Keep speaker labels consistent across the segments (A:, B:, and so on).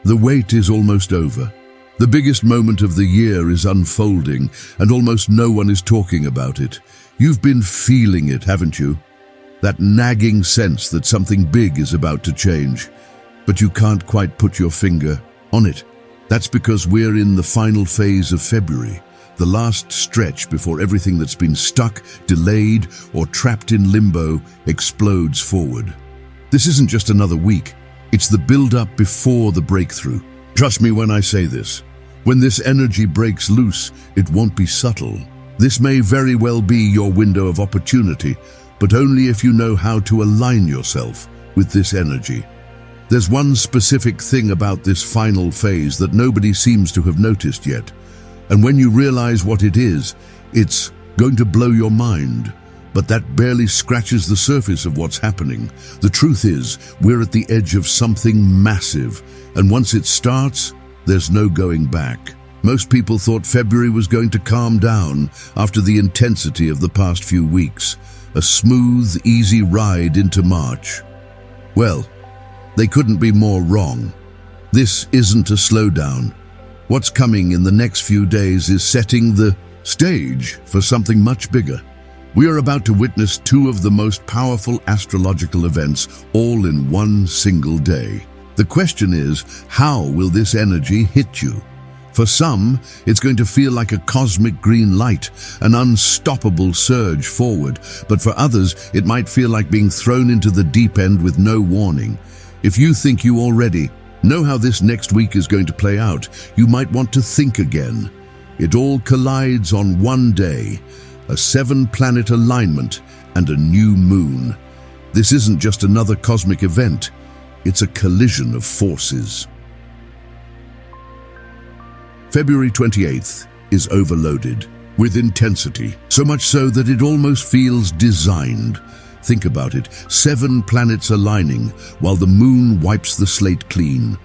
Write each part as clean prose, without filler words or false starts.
A: The wait is almost over. The biggest moment of the year is unfolding, and almost no one is talking about it. You've been feeling it, haven't you? That nagging sense that something big is about to change, but you can't quite put your finger on it. That's because we're in the final phase of February, the last stretch before everything that's been stuck, delayed, or trapped in limbo explodes forward. This isn't just another week. It's the build-up before the breakthrough. Trust me when I say this. When this energy breaks loose, it won't be subtle. This may very well be your window of opportunity, but only if you know how to align yourself with this energy. There's one specific thing about this final phase that nobody seems to have noticed yet. And when you realize what it is, it's going to blow your mind. But that barely scratches the surface of what's happening. The truth is, we're at the edge of something massive, and once it starts, there's no going back. Most people thought February was going to calm down after the intensity of the past few weeks, a smooth, easy ride into March. Well, they couldn't be more wrong. This isn't a slowdown. What's coming in the next few days is setting the stage for something much bigger. We are about to witness two of the most powerful astrological events all in one single day. The question is, how will this energy hit you? For some, it's going to feel like a cosmic green light, an unstoppable surge forward. But for others, it might feel like being thrown into the deep end with no warning. If you think you already know how this next week is going to play out, you might want to think again. It all collides on one day. A 7-planet alignment and a new moon. This isn't just another cosmic event, it's a collision of forces. February 28th is overloaded with intensity, so much so that it almost feels designed. Think about it, 7 planets aligning while the moon wipes the slate clean.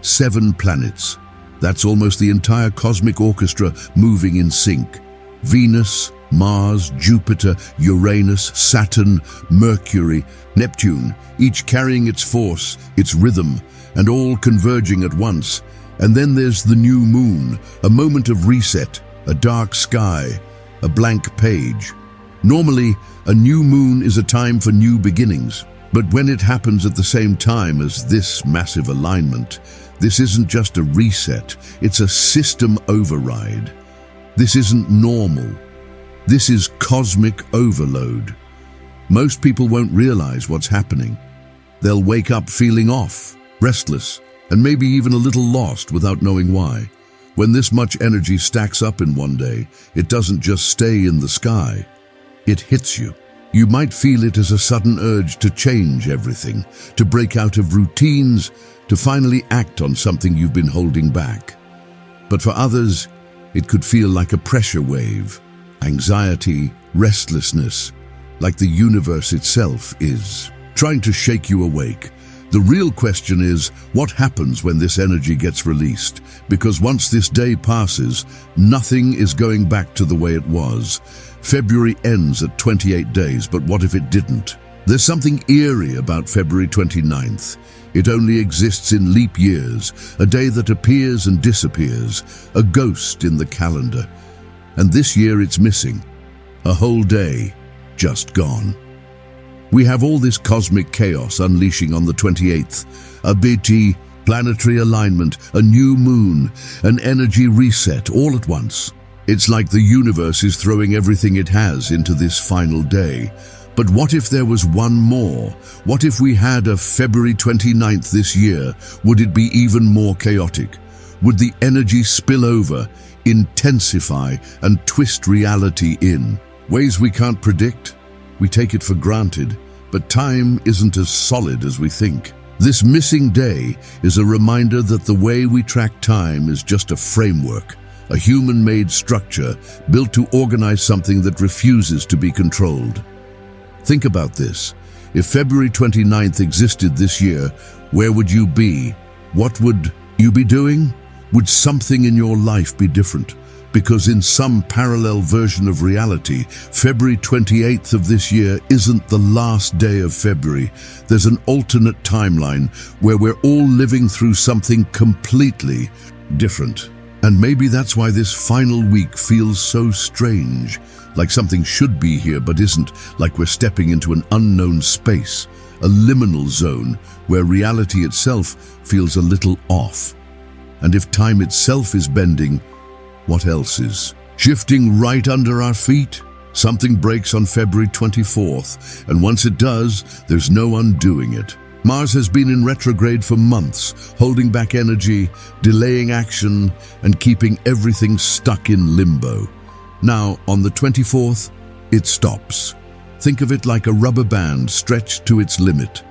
A: 7 planets. That's almost the entire cosmic orchestra moving in sync. Venus, Mars, Jupiter, Uranus, Saturn, Mercury, Neptune, each carrying its force, its rhythm, and all converging at once. And then there's the new moon, a moment of reset, a dark sky, a blank page. Normally, a new moon is a time for new beginnings, but when it happens at the same time as this massive alignment, this isn't just a reset, it's a system override. This isn't normal. This is cosmic overload. Most people won't realize what's happening. They'll wake up feeling off, restless, and maybe even a little lost without knowing why. When this much energy stacks up in one day, it doesn't just stay in the sky. It hits you. You might feel it as a sudden urge to change everything, to break out of routines, to finally act on something you've been holding back. But for others, it could feel like a pressure wave. Anxiety, restlessness, like the universe itself is trying to shake you awake. The real question is, what happens when this energy gets released? Because once this day passes, nothing is going back to the way it was. February ends at 28 days, but what if it didn't? There's something eerie about February 29th. It only exists in leap years, a day that appears and disappears, a ghost in the calendar. And this year it's missing. A whole day, just gone. We have all this cosmic chaos unleashing on the 28th, a big planetary alignment, a new moon, an energy reset all at once. It's like the universe is throwing everything it has into this final day. But what if there was one more? What if we had a February 29th this year? Would it be even more chaotic? Would the energy spill over, intensify, and twist reality in ways we can't predict? We take it for granted, but time isn't as solid as we think. This missing day is a reminder that the way we track time is just a framework, a human-made structure built to organize something that refuses to be controlled. Think about this. If February 29th existed this year, where would you be? What would you be doing? Would something in your life be different? because in some parallel version of reality, February 28th of this year isn't the last day of February. There's an alternate timeline where we're all living through something completely different. And maybe that's why this final week feels so strange, like something should be here but isn't, like we're stepping into an unknown space, a liminal zone where reality itself feels a little off. And if time itself is bending, what else is? Shifting right under our feet? Something breaks on February 24th, and once it does, there's no undoing it. Mars has been in retrograde for months, holding back energy, delaying action, and keeping everything stuck in limbo. Now, on the 24th, it stops. Think of it like a rubber band stretched to its limit.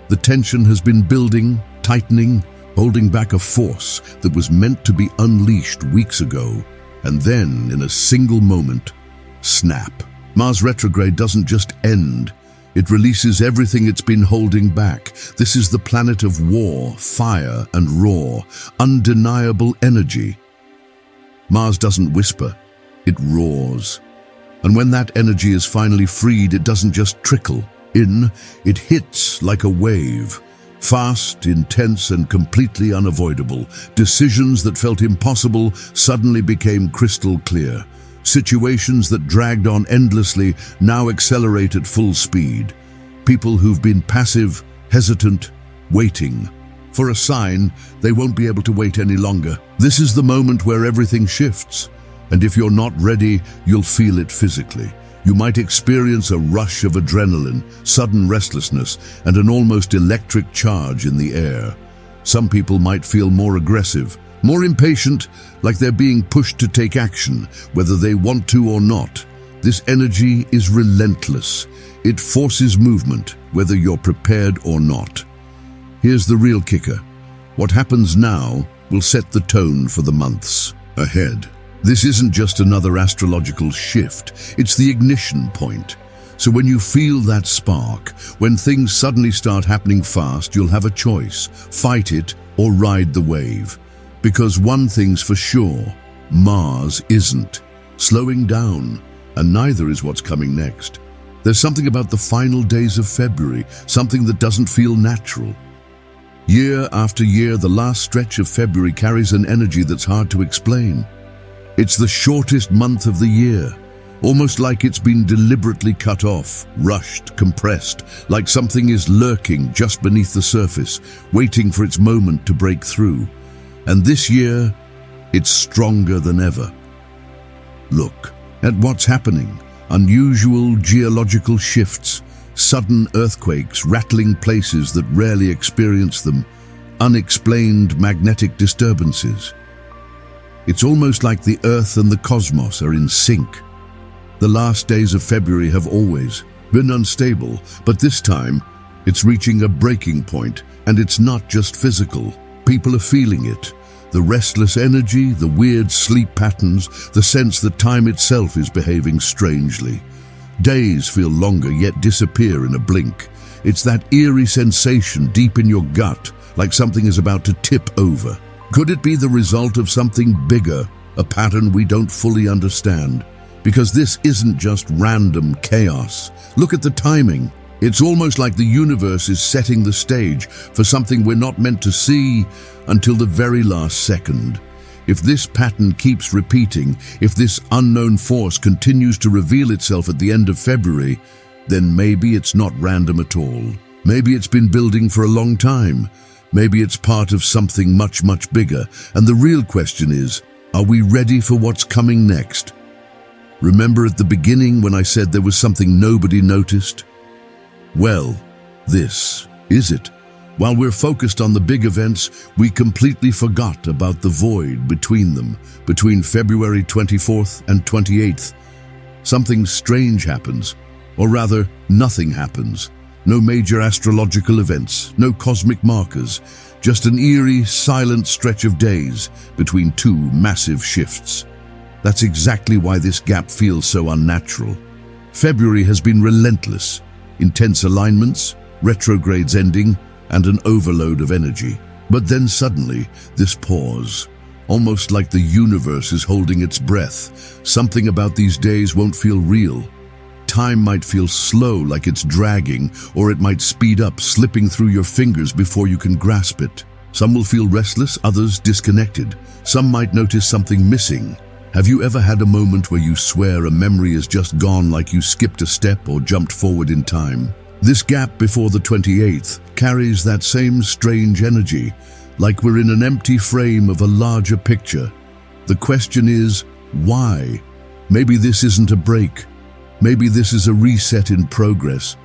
A: The tension has been building, tightening, holding back a force that was meant to be unleashed weeks ago. And then, in a single moment, snap. Mars retrograde doesn't just end. It releases everything it's been holding back. This is the planet of war, fire, and raw, undeniable energy. Mars doesn't whisper, it roars. And when that energy is finally freed, it doesn't just trickle in, it hits like a wave. Fast, intense, and completely unavoidable. Decisions that felt impossible suddenly became crystal clear. Situations that dragged on endlessly now accelerate at full speed. People who've been passive, hesitant, waiting for a sign, they won't be able to wait any longer. This is the moment where everything shifts. And if you're not ready, you'll feel it physically. You might experience a rush of adrenaline, sudden restlessness, and an almost electric charge in the air. Some people might feel more aggressive, more impatient, like they're being pushed to take action, whether they want to or not. This energy is relentless. It forces movement, whether you're prepared or not. Here's the real kicker. What happens now will set the tone for the months ahead. This isn't just another astrological shift, it's the ignition point. So when you feel that spark, when things suddenly start happening fast, you'll have a choice: fight it or ride the wave. Because one thing's for sure, Mars isn't slowing down, and neither is what's coming next. There's something about the final days of February, something that doesn't feel natural. Year after year, the last stretch of February carries an energy that's hard to explain. It's the shortest month of the year, almost like it's been deliberately cut off, rushed, compressed, like something is lurking just beneath the surface, waiting for its moment to break through. And this year, it's stronger than ever. Look at what's happening. Unusual geological shifts, sudden earthquakes rattling places that rarely experience them, unexplained magnetic disturbances. It's almost like the Earth and the cosmos are in sync. The last days of February have always been unstable, but this time it's reaching a breaking point, and it's not just physical. People are feeling it. The restless energy, the weird sleep patterns, the sense that time itself is behaving strangely. Days feel longer yet disappear in a blink. It's that eerie sensation deep in your gut, like something is about to tip over. Could it be the result of something bigger, a pattern we don't fully understand? Because this isn't just random chaos. Look at the timing. It's almost like the universe is setting the stage for something we're not meant to see until the very last second. If this pattern keeps repeating, if this unknown force continues to reveal itself at the end of February, then maybe it's not random at all. Maybe it's been building for a long time. Maybe it's part of something much, much bigger. And the real question is, are we ready for what's coming next? Remember at the beginning when I said there was something nobody noticed? Well, this is it. While we're focused on the big events, we completely forgot about the void between them, between February 24th and 28th. Something strange happens, or rather, nothing happens. No major astrological events, no cosmic markers, just an eerie, silent stretch of days between two massive shifts. That's exactly why this gap feels so unnatural. February has been relentless, intense alignments, retrogrades ending, and an overload of energy. But then suddenly, this pause. almost like the universe is holding its breath. Something about these days won't feel real. Time might feel slow, like it's dragging, or it might speed up, slipping through your fingers before you can grasp it. Some will feel restless, others disconnected. Some might notice something missing. Have you ever had a moment where you swear a memory is just gone, like you skipped a step or jumped forward in time? This gap before the 28th carries that same strange energy, like we're in an empty frame of a larger picture. The question is, why? Maybe this isn't a break. Maybe this is a reset in progress.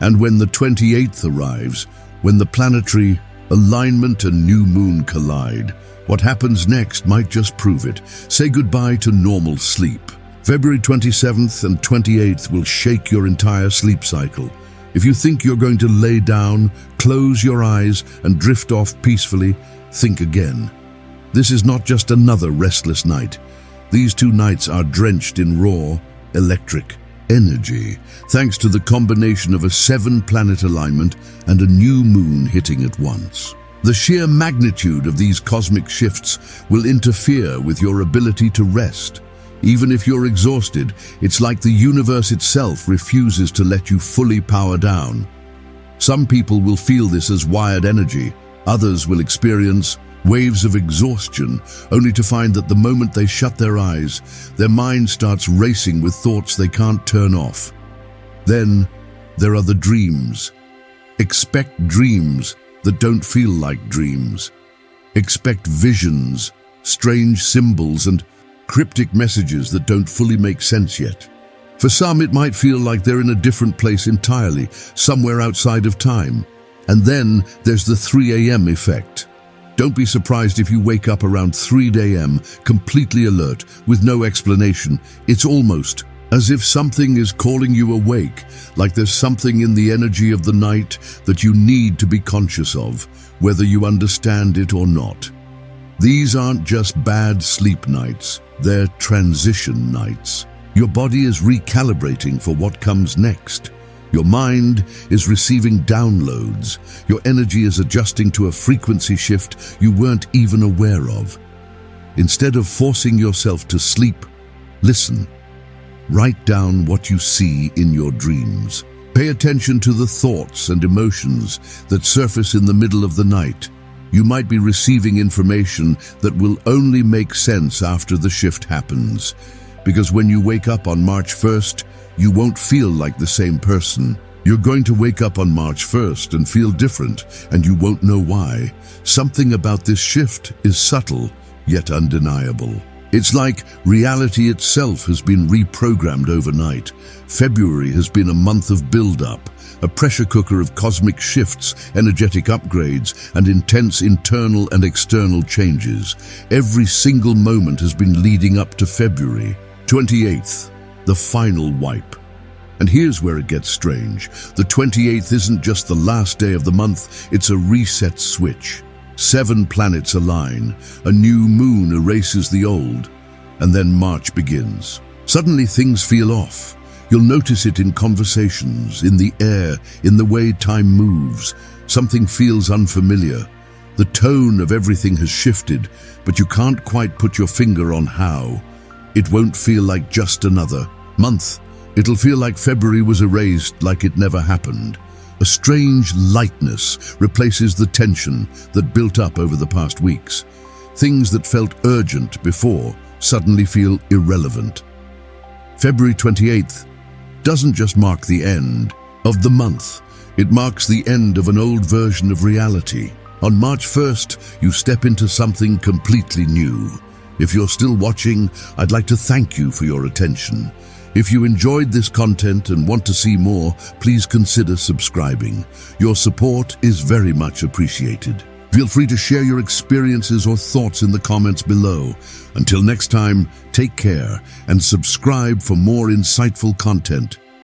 A: And when the 28th arrives, when the planetary alignment and new moon collide, what happens next might just prove it. Say goodbye to normal sleep. February 27th and 28th will shake your entire sleep cycle. If you think you're going to lay down, close your eyes, and drift off peacefully, think again. This is not just another restless night. These 2 nights are drenched in raw, electric energy, thanks to the combination of a 7-planet alignment and a new moon hitting at once. The sheer magnitude of these cosmic shifts will interfere with your ability to rest. Even if you're exhausted, it's like the universe itself refuses to let you fully power down. Some people will feel this as wired energy. Others will experience waves of exhaustion, only to find that the moment they shut their eyes, their mind starts racing with thoughts they can't turn off. Then there are the dreams. Expect dreams that don't feel like dreams. Expect visions, strange symbols, and cryptic messages that don't fully make sense yet. For some, it might feel like they're in a different place entirely, somewhere outside of time. And then there's the 3 a.m. effect. Don't be surprised if you wake up around 3 a.m., completely alert, with no explanation. It's almost as if something is calling you awake, like there's something in the energy of the night that you need to be conscious of, whether you understand it or not. These aren't just bad sleep nights, they're transition nights. Your body is recalibrating for what comes next. Your mind is receiving downloads. Your energy is adjusting to a frequency shift you weren't even aware of. Instead of forcing yourself to sleep, listen. Write down what you see in your dreams. Pay attention to the thoughts and emotions that surface in the middle of the night. You might be receiving information that will only make sense after the shift happens. Because when you wake up on March 1st, you won't feel like the same person. You're going to wake up on March 1st and feel different, and you won't know why. Something about this shift is subtle, yet undeniable. It's like reality itself has been reprogrammed overnight. February has been a month of build-up, a pressure cooker of cosmic shifts, energetic upgrades, and intense internal and external changes. Every single moment has been leading up to February 28th. The final wipe. And here's where it gets strange. The 28th isn't just the last day of the month, it's a reset switch. 7 planets align, a new moon erases the old, and then March begins. Suddenly things feel off. You'll notice it in conversations, in the air, in the way time moves. Something feels unfamiliar. The tone of everything has shifted, but you can't quite put your finger on how. It won't feel like just another month. It'll feel like February was erased, like it never happened. A strange lightness replaces the tension that built up over the past weeks. Things that felt urgent before suddenly feel irrelevant. February 28th doesn't just mark the end of the month. It marks the end of an old version of reality. On March 1st, you step into something completely new. If you're still watching, I'd like to thank you for your attention. If you enjoyed this content and want to see more, please consider subscribing. Your support is very much appreciated. Feel free to share your experiences or thoughts in the comments below. Until next time, take care and subscribe for more insightful content.